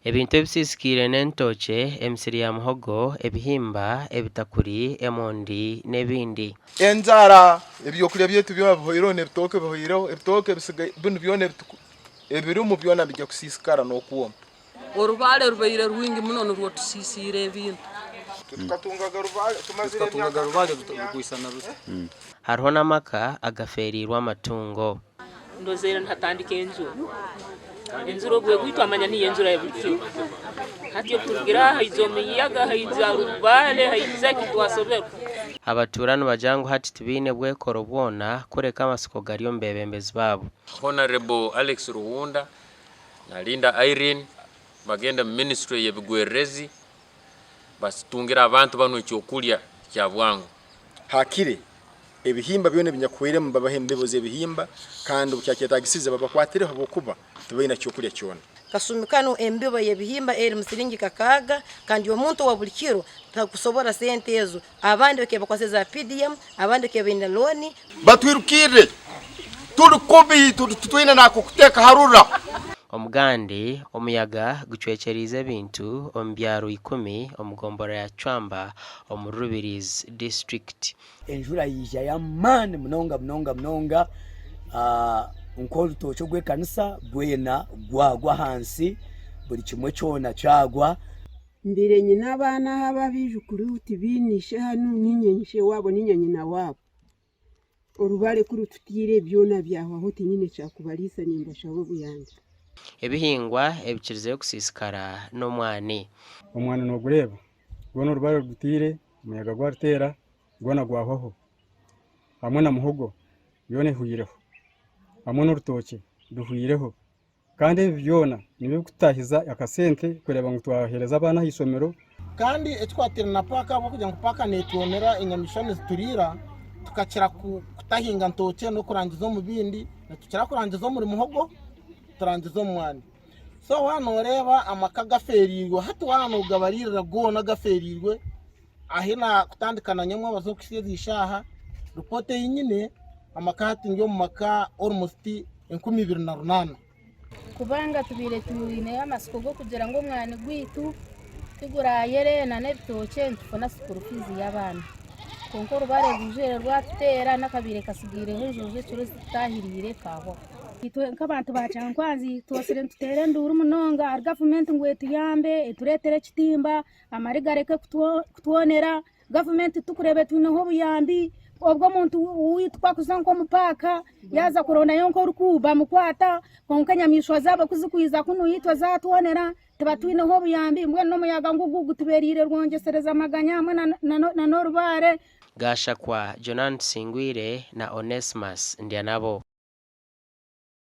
Ebintu ebisisikire n'entookye, emisiri ya muhogo, ebihimba, ebitakuri, emondi n'ebindi. Enjara ebyokulya byetu byona bihoireho n'ebitooke bihoireho, ebitooke bisigaye bino byona ebirimu byona bijja kusisikara n'okwoma. Orubale rubaire rwingi muno nurwo tusisire ebintu. Tukatungaga rubale rukwisana rusa. Hariho n'amaka agaferirwa amatungo. Ndozera ntatandika enzuro bwe gwitwa amanya ni enzuro ya bityo hati okutugira haizo miyaga haiza rubale haiza kitwasobera Abaturano bajangu hati tibine bwekoro bwona kureka amasiko gariyo mbebembezi babo. Honorable Alex Ruhunda na Linda Irene bagenda ministry y'ebigwerezi basitungira abantu bano ekyokulya kya bwangu Hakire ebihimba byone binyakwire mu babahembebuze ebihimba kandi ubukyaketagisize babakwatire habokuba tubaina cyokulya cyona. Kasumikano embibo y'ebihimba eri musiringi kakaga kandi omuntu wa bulikiro takusobora sente ezo abandi bakeba kwaseza PDM abandi kebinda loni batwirukire turi kubi tutwine nako kuteka harura. Omugandi omuyaga gucwekerize ebintu ombyaro 10 omugombora ya Chwamba omurubirizi district. Enjura yija ya mane mnonga nkolu tocho gwe kanisa bwena gwagwa hansi buli kimwe cyona cyagwa mbire nyina abana hababijukuru utibinishe hanu ninyenyishe wabo ninyanyina wabo orubale kuri tutire byona byaho hoti nyine cyakubalisa nimbashabo buyandi. Ebihingwa ebikirize kusisikara n'omwani. Omwani no gureba gwono orubale rutire umuyaga gwartera gwana gwahoho hamwe na muhogo yone huyireho hamwe n'urutoke duhuyireho kandi byona nibe kutahiza akasente kureba ngo twahereza abana isomero kandi etwatira na paka bo kugira ngo paka netonera inyamishane ziturira tukakira kutahinga ntoke no kurangiza mu bindi tukira kurangiza muri muhogo turangiza mwani. So hano reba amakaga ferirwe hati hano ugabarira gona gaferirwe ahina kutandikana nyamwe bazokwishyishaha rupote yinyine amakati ngyo mu maka almost 2028 kubanga tubire tuyine amasiko go kugira ngo mwana gwitu tugura yere na nebitoke ntufona school fees y'abana konko rubare gujere rwatera nakabire kasigire hejuje cyo zitahirire kaho itwe nk'abantu bacankwanzi twosire tutere nduru munonga government ngwetu yambe eturetere kitimba amarigareke kutwonera government tukurebe tuneho buyambi obwo muntu uitwa kusanko mupaka yaza korona yonko rukuba mukwata konkanyamishwa zabo kuzikwiza kuno yitwa zatwonera tibatwineho buyambi mbwe no muyaga ngugu tuberire rwongesereza amaganya hamwe na norubare Gashakwa Jonan Singwire na Onesimus Ndianabo.